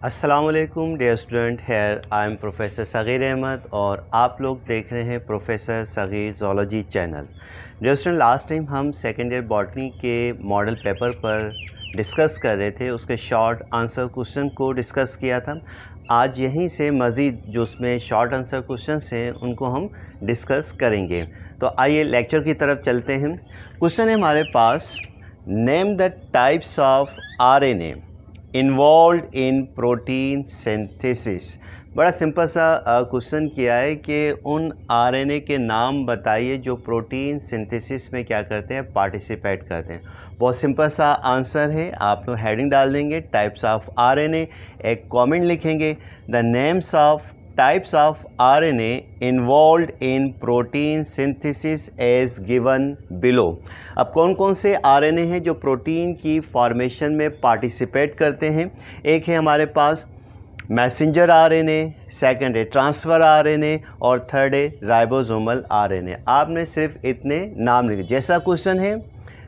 अस्सलामुअलैकुम dear student, here I am professor Sagheer Ahmed और आप लोग देख रहे हैं professor Sagheer zoology channel. Dear student, last time हम सेकेंड ईयर बॉटनी के मॉडल पेपर पर डिस्कस कर रहे थे, उसके शॉर्ट आंसर क्वेश्चन को डिस्कस किया था। आज यहीं से मज़ीद जो उसमें शॉर्ट आंसर क्वेश्चन हैं उनको हम डिस्कस करेंगे। तो आइए लेक्चर की तरफ चलते हैं। क्वेश्चन है हमारे पास, name the types of RNA involve in protein synthesis. बड़ा सिंपल सा क्वेश्चन किया है कि उन RNA के नाम बताइए जो प्रोटीन सिंथेसिस में क्या करते हैं, पार्टिसिपेट करते हैं। बहुत सिंपल सा आंसर है, आप लोग हेडिंग डाल देंगे टाइप्स ऑफ RNA, एक कमेंट लिखेंगे the names of types of RNA involved in protein synthesis as given below। अब कौन कौन से RNA हैं जो प्रोटीन की फॉर्मेशन में पार्टिसिपेट करते हैं। एक है हमारे पास मैसेंजर RNA, सेकंड है ट्रांसफ़र RNA और थर्ड है राइबोसोमल RNA। आपने सिर्फ इतने नाम लिखे, जैसा क्वेश्चन है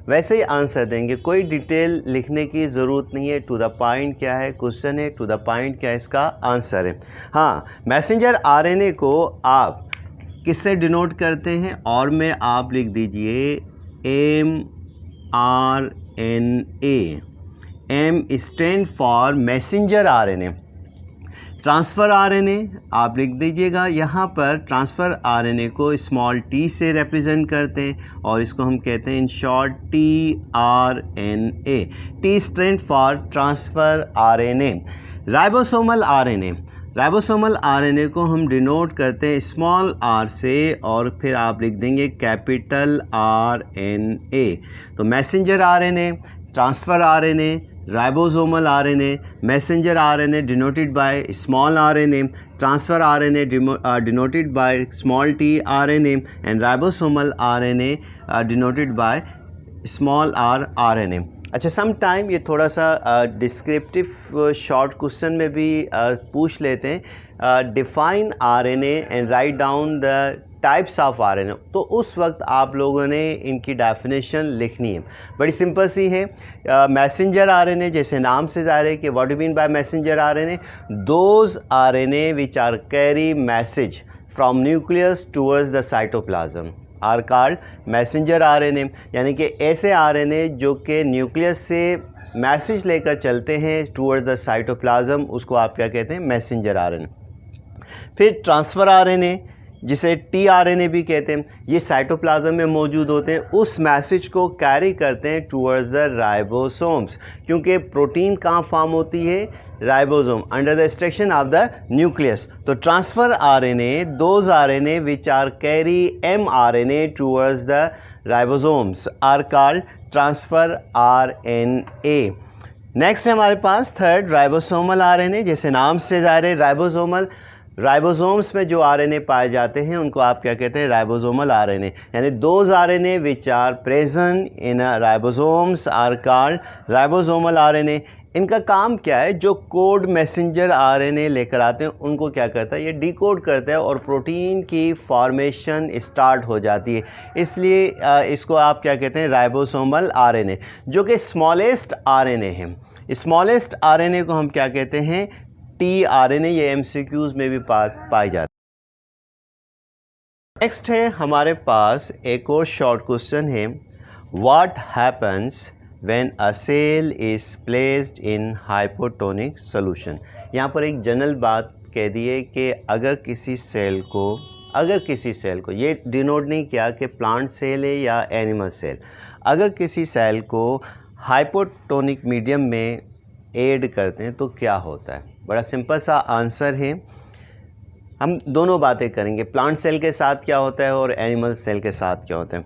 वैसे ही आंसर देंगे, कोई डिटेल लिखने की ज़रूरत नहीं है। टू द पॉइंट क्या है क्वेश्चन है, टू द पॉइंट क्या है इसका आंसर है। हाँ, मैसेंजर RNA को आप किससे डिनोट करते हैं, और में आप लिख दीजिए mRNA। M stand for messenger RNA। Transfer RNA आप लिख दीजिएगा, यहाँ पर ट्रांसफ़र RNA को स्मॉल t से रिप्रेजेंट करते हैं और इसको हम कहते हैं in short tRNA। T stand for transfer RNA। Ribosomal RNA को हम डिनोट करते हैं स्मॉल r से और फिर आप लिख देंगे कैपिटल RNA। तो messenger RNA, transfer RNA, ribosomal RNA, messenger RNA denoted by small RNA, transfer RNA denoted by small t RNA and ribosomal RNA denoted by small r RNA। अच्छा, some time ये थोड़ा सा descriptive short question में भी पूछ लेते हैं, define RNA and write down the types of RNA। तो उस वक्त आप लोगों ने इनकी डेफिनेशन लिखनी है, बड़ी सिंपल सी है। मैसेंजर RNA, जैसे नाम से ज़ाहिर है कि what do mean by messenger RNA, those RNA which are carry message from nucleus towards the cytoplasm are called messenger RNA। यानी कि ऐसे RNA जो कि न्यूक्लियस से मैसेज लेकर चलते हैं टूवर्ड्स द साइटोप्लाज्म, उसको आप क्या कहते हैं, मैसेंजर RNA। फिर ट्रांसफ़र RNA जिसे tRNA भी कहते हैं, ये साइटोप्लाज्म में मौजूद होते हैं, उस मैसेज को कैरी करते हैं टूवर्ड्स द राइबोसोम्स, क्योंकि प्रोटीन कहाँ फॉर्म होती है, ribosome, under the extraction of the nucleus. तो transfer RNA those RNA which are carry mRNA towards the ribosomes are called transfer RNA। Next है हमारे पास थर्ड राइबोसोमल RNA, जैसे नाम से ज़ाहिर है राइबोसोमल, राइबोसोम्स में जो RNA पाए जाते हैं उनको आप क्या कहते हैं, राइबोसोमल RNA। यानी those RNA which are present in ribosomes are called ribosomal RNA। इनका काम क्या है, जो कोड मैसेंजर RNA लेकर आते हैं उनको क्या करता है, ये डिकोड करता है और प्रोटीन की फॉर्मेशन स्टार्ट हो जाती है। इसलिए इसको आप क्या कहते हैं, राइबोसोमल RNA, जो कि स्मॉलेस्ट RNA है। स्मॉलेस्ट RNA को हम क्या कहते हैं, tRNA। ये MCQs में भी पाई जाती है। नेक्स्ट है हमारे पास एक और शॉर्ट क्वेश्चन है, what happens when a cell is placed in hypotonic solution. यहाँ पर एक जनरल बात कह दी है कि अगर किसी सेल को ये डिनोट नहीं किया कि प्लांट सेल है या एनिमल सेल, अगर किसी सेल को हाइपोटोनिक मीडियम में ऐड करते हैं तो क्या होता है। बड़ा सिंपल सा आंसर है, हम दोनों बातें करेंगे, प्लांट सेल के साथ क्या होता है और एनिमल सेल के साथ क्या होता है।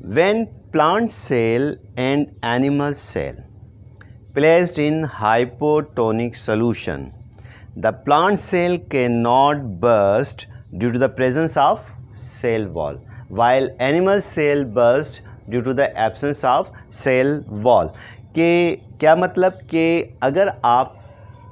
When plant cell and animal cell placed in hypotonic solution, the plant cell can not burst due to the presence of cell wall, while animal cell burst due to the absence of cell wall. के क्या मतलब कि अगर आप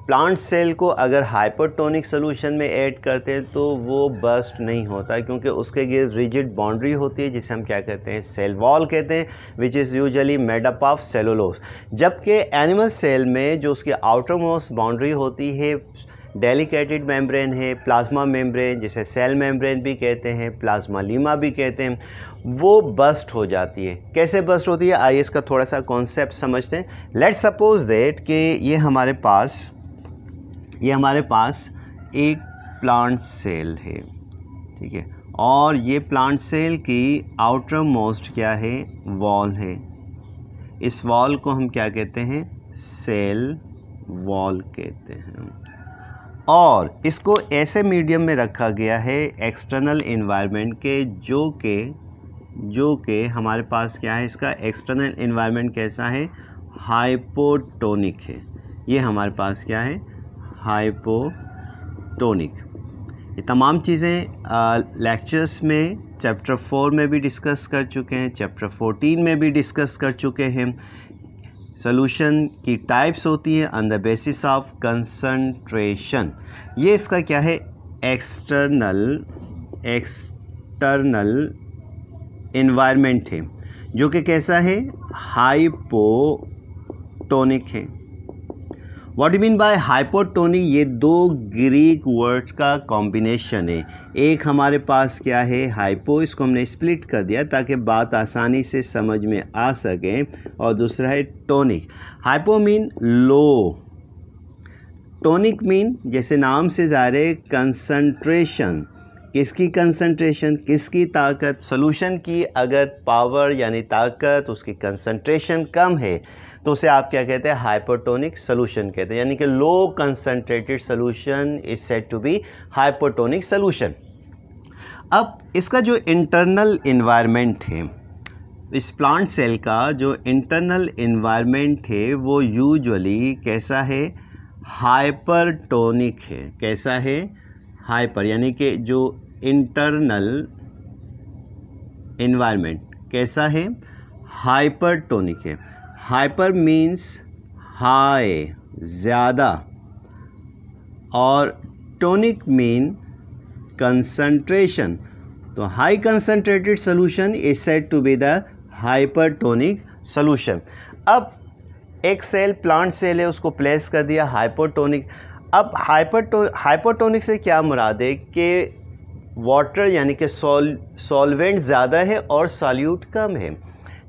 plant cell को अगर hypertonic solution में add करते हैं तो वो बस्ट नहीं होता, क्योंकि उसके गिर्द रिजिड बाउंड्री होती है जिसे हम क्या कहते हैं, सेल वॉल कहते हैं, which is usually made up of cellulose. जबकि एनिमल सेल में जो उसकी आउटर मोस्ट बाउंड्री होती है डेलिकेटेड मेम्ब्रेन है, प्लाज्मा मेम्ब्रेन जिसे सेल मेम्ब्रेन भी कहते हैं, प्लाज्मा लीमा भी कहते हैं, वो बस्ट हो जाती है। कैसे बस्ट होती है, आइए इसका थोड़ा सा कॉन्सेप्ट समझते हैं। लेट्स सपोज दैट कि ये हमारे पास एक प्लांट सेल है, ठीक है, और ये प्लांट सेल की आउटर मोस्ट क्या है, वॉल है। इस वॉल को हम क्या कहते हैं, सेल वॉल कहते हैं, और इसको ऐसे मीडियम में रखा गया है एक्सटर्नल इन्वायरमेंट के, जो कि हमारे पास क्या है, इसका एक्सटर्नल इन्वायरमेंट कैसा है, हाइपोटोनिक है। ये हमारे पास क्या है, हाइपोटोनिक। ये तमाम चीज़ें लेक्चर्स में चैप्टर 4 में भी डिस्कस कर चुके हैं, चैप्टर 14 में भी डिस्कस कर चुके हैं। सोल्यूशन की टाइप्स होती हैं on the basis of concentration. ये इसका क्या है, एक्सटर्नल इन्वायरमेंट है, जो कि कैसा है, हाइपोटोनिक है। What you mean by hypotonic, ये दो ग्रीक वर्ड्स का कॉम्बिनेशन है। एक हमारे पास क्या है, हाइपो, इसको हमने स्प्लिट कर दिया ताकि बात आसानी से समझ में आ सके, और दूसरा है टोनिक। हाइपो मीन लो, टोनिक मीन जैसे नाम से ज़ाहिर है कंसंट्रेशन। किसकी कंसंट्रेशन, किसकी ताकत, सॉल्यूशन की अगर पावर यानी ताकत, उसकी कंसंट्रेशन कम है तो उसे आप क्या कहते हैं, हाइपोटोनिक सोल्यूशन कहते हैं। यानी कि low concentrated solution is said to be hypotonic solution. अब इसका जो इंटरनल इन्वायरमेंट है, इस प्लांट सेल का जो इंटरनल इन्वायरमेंट है वो यूजुअली कैसा है, हाइपरटोनिक है। कैसा है, हाइपर, यानी कि जो इंटरनल इन्वायरमेंट कैसा है, हाइपरटोनिक है। हाइपर मीन्स हाई, ज़्यादा, और टोनिक मीन कंसंट्रेशन। तो high concentrated solution is said to be the hypertonic solution. अब एक सेल, प्लांट सेल है, उसको प्लेस कर दिया हाइपोटोनिक। अब हाइपोटोनिक से क्या मुराद है कि वाटर यानी कि सॉल्वेंट ज़्यादा है और सॉल्यूट कम है,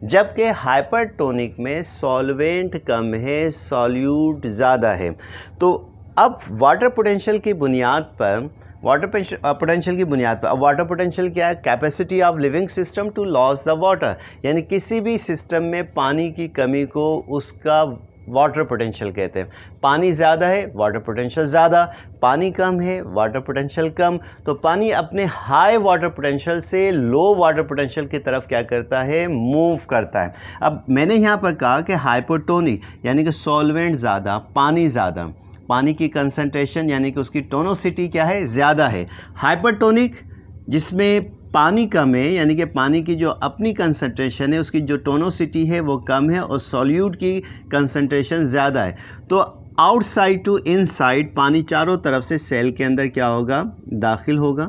जबकि हाइपरटोनिक में सॉल्वेंट कम है, सॉल्यूट ज़्यादा है। तो अब वाटर पोटेंशियल की बुनियाद पर वाटर पोटेंशियल क्या है, capacity of living system to loss the water, यानी किसी भी सिस्टम में पानी की कमी को उसका वाटर पोटेंशियल कहते हैं। पानी ज़्यादा है, वाटर पोटेंशियल ज़्यादा, पानी कम है, वाटर पोटेंशियल कम। तो पानी अपने हाई वाटर पोटेंशियल से लो वाटर पोटेंशियल की तरफ क्या करता है, मूव करता है। अब मैंने यहाँ पर कहा कि हाइपोटोनिक यानी कि सॉल्वेंट ज़्यादा, पानी ज़्यादा, पानी की कंसंट्रेशन यानी कि उसकी टोनोसिटी क्या है, ज़्यादा है। हाइपरटोनिक जिसमें पानी कम है, यानी कि पानी की जो अपनी कंसंट्रेशन है उसकी जो टोनोसिटी है वो कम है, और सॉल्यूट की कंसंट्रेशन ज़्यादा है। तो आउटसाइड टू इनसाइड पानी चारों तरफ से सेल के अंदर क्या होगा, दाखिल होगा।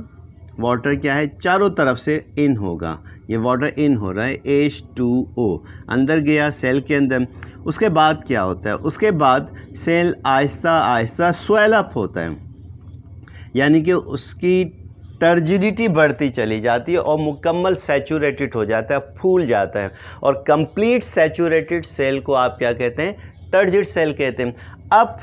वाटर क्या है, चारों तरफ से इन होगा। ये वाटर इन हो रहा है, H2O अंदर गया सेल के अंदर। उसके बाद क्या होता है, उसके बाद cell Aahista Aahista swell up होता है, यानी कि उसकी टर्जिडिटी बढ़ती चली जाती है और मुकम्मल सैचुरेटेड हो जाता है, फूल जाता है। और कंप्लीट सैचुरेटेड सेल को आप क्या कहते हैं, टर्जिड सेल कहते हैं। अब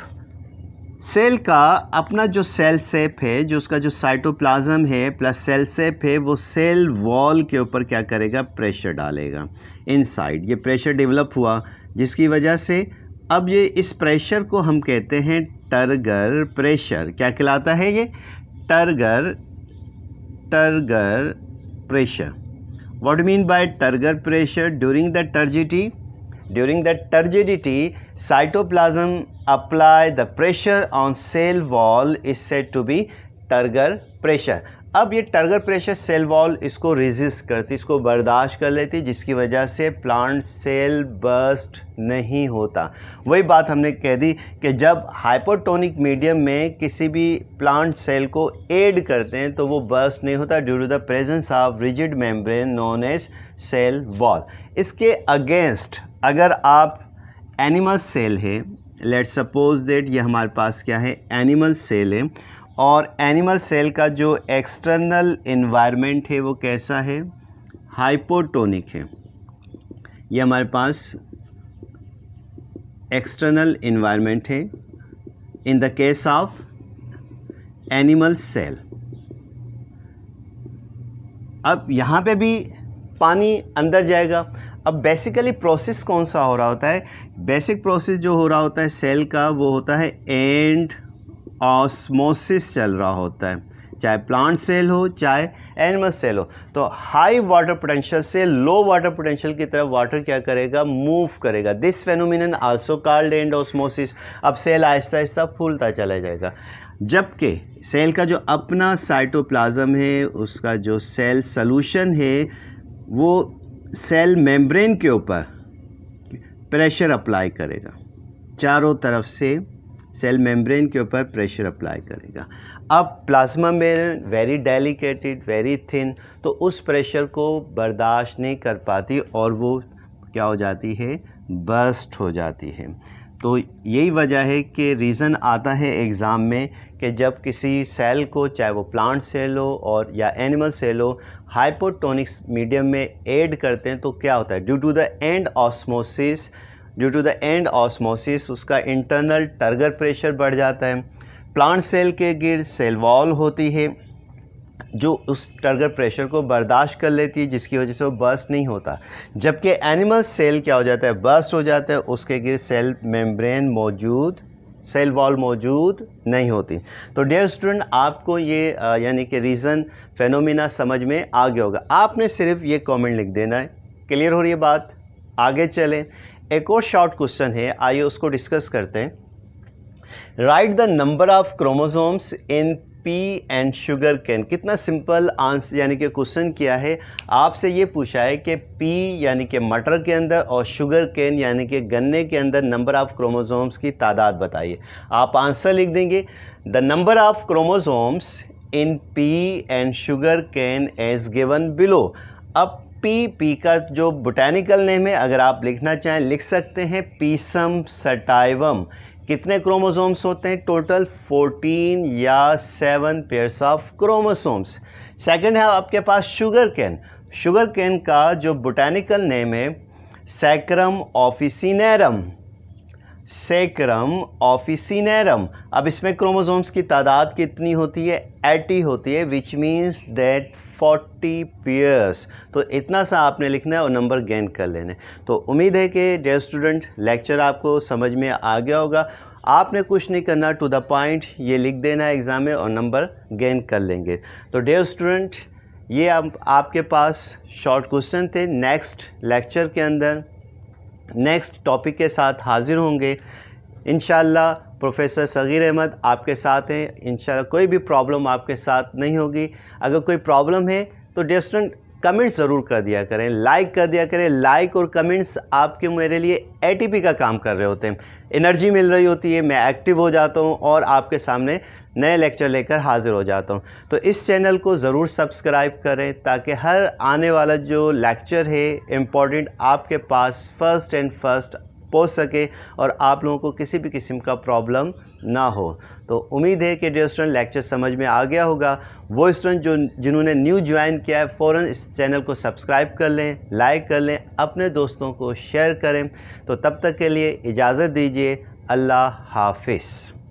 सेल का अपना जो सेल शेप है, जो उसका जो साइटोप्लाज्म है प्लस सेल शेप है, वो सेल वॉल के ऊपर क्या करेगा, प्रेशर डालेगा इनसाइड। ये प्रेशर डेवलप हुआ जिसकी वजह से अब ये इस प्रेशर को हम कहते हैं टर्गर प्रेशर। क्या कहलाता है ये, turgor pressure. What do you mean by turgor pressure? During the turgidity, cytoplasm apply the pressure on cell wall is said to be turgor pressure. अब ये टर्गर प्रेशर सेल वॉल इसको resist करती, इसको बर्दाश्त कर लेती, जिसकी वजह से प्लांट सेल बर्स्ट नहीं होता। वही बात हमने कह दी कि जब हाइपोटोनिक मीडियम में किसी भी प्लांट सेल को ऐड करते हैं तो वो बर्स्ट नहीं होता due to the presence of rigid membrane known as cell wall. इसके अगेंस्ट अगर आप एनिमल सेल है, लेट सपोज दैट ये हमारे पास क्या है, एनिमल सेल है, और एनिमल सेल का जो एक्सटर्नल एनवायरनमेंट है वो कैसा है, हाइपोटोनिक है। ये हमारे पास एक्सटर्नल एनवायरनमेंट है in the case of animal cell. अब यहाँ पे भी पानी अंदर जाएगा। अब बेसिकली प्रोसेस कौन सा हो रहा होता है, बेसिक प्रोसेस जो हो रहा होता है सेल का वो होता है एंड ऑस्मोसिस चल रहा होता है, चाहे प्लांट सेल हो चाहे एनिमल सेल हो। तो हाई वाटर पोटेंशियल से लो वाटर पोटेंशियल की तरफ वाटर क्या करेगा, मूव करेगा। This phenomenon also called and osmosis. अब सेल आहिस्ता आहिस्ता फूलता चला जाएगा, जबकि सेल का जो अपना साइटोप्लाज्म है, उसका जो सेल सॉल्यूशन है, वो सेल मेम्ब्रेन के ऊपर प्रेशर अप्लाई करेगा, चारों तरफ से सेल मेम्ब्रेन के ऊपर प्रेशर अप्लाई करेगा। अब plasma membrane very delicated, very thin, तो उस प्रेशर को बर्दाश्त नहीं कर पाती और वो क्या हो जाती है, बर्स्ट हो जाती है। तो यही वजह है कि रीज़न आता है एग्ज़ाम में कि जब किसी सेल को, चाहे वो प्लांट सेल हो और या एनिमल सेल हो, हाइपोटोनिक मीडियम में ऐड करते हैं तो क्या होता है, due to the end osmosis उसका इंटरनल टर्गर प्रेशर बढ़ जाता है। प्लांट सेल के गिर्द सेल वॉल होती है जो उस टर्गर प्रेशर को बर्दाश्त कर लेती है, जिसकी वजह से वो बर्स्ट नहीं होता। जबकि एनिमल सेल क्या हो जाता है, बर्स्ट हो जाता है, उसके गिर्द सेल मेम्ब्रेन मौजूद, सेल वॉल मौजूद नहीं होती। तो डियर स्टूडेंट, आपको ये यानी कि रीज़न फेनोमेना समझ में आ गया होगा। आपने सिर्फ ये कमेंट लिख देना है। क्लियर हो रही है बात? आगे चलें। एक और शॉर्ट क्वेश्चन है, आइए उसको डिस्कस करते हैं। Right the number of chromosomes in pea and sugar can. कितना सिंपल आंसर यानी कि क्वेश्चन किया है, आपसे ये पूछा है कि पी यानी कि मटर के अंदर और शुगर कैन यानी कि गन्ने के अंदर नंबर ऑफ क्रोमोसोम्स की तादाद बताइए। आप आंसर लिख देंगे the number of chromosomes in pea and sugar cane as given below. अब पी का जो बोटेनिकल नेम है, अगर आप लिखना चाहें लिख सकते हैं पीसम सटाइवम। कितने क्रोमोसोम्स होते हैं टोटल, 14 या 7 पेयर्स ऑफ क्रोमोसोम्स। सेकंड है आपके पास शुगर कैन। शुगर कैन का जो बोटेनिकल नेम है सैकरम ऑफिसिनेरम, सैकरम ऑफिसिनेरम। अब इसमें क्रोमोसोम्स की तादाद कितनी होती है, 80 होती है, विच मीन्स दैट 40 पेयर्स। तो इतना सा आपने लिखना है और नंबर गेन कर लेने। तो उम्मीद है कि डियर स्टूडेंट लेक्चर आपको समझ में आ गया होगा। आपने कुछ नहीं करना, टू द पॉइंट ये लिख देना है एग्ज़ाम में और नंबर गेन कर लेंगे। तो डियर स्टूडेंट, ये आपके पास शॉर्ट क्वेश्चन थे। नेक्स्ट लेक्चर के अंदर नेक्स्ट टॉपिक के साथ हाजिर होंगे इंशाल्लाह। प्रोफेसर सगीर अहमद आपके साथ हैं। इंशाल्लाह कोई भी प्रॉब्लम आपके साथ नहीं होगी। अगर कोई प्रॉब्लम है तो डियर स्टूडेंट कमेंट्स ज़रूर कर दिया करें, लाइक कर दिया करें। लाइक और कमेंट्स आपके मेरे लिए एटीपी का काम कर रहे होते हैं, एनर्जी मिल रही होती है, मैं एक्टिव हो जाता हूँ और आपके सामने नए लेक्चर लेकर हाजिर हो जाता हूँ। तो इस चैनल को ज़रूर सब्सक्राइब करें ताकि हर आने वाला जो लेक्चर है इम्पॉर्टेंट आपके पास फर्स्ट एंड फर्स्ट पहुँच सके और आप लोगों को किसी भी किस्म का प्रॉब्लम ना हो। तो उम्मीद है कि डियर स्टूडेंट लेक्चर समझ में आ गया होगा। वो स्टूडेंट जिन्होंने न्यू ज्वाइन किया है फ़ौरन इस चैनल को सब्सक्राइब कर लें, लाइक कर लें, अपने दोस्तों को शेयर करें। तो तब तक के लिए इजाज़त दीजिए। अल्लाह हाफिज़।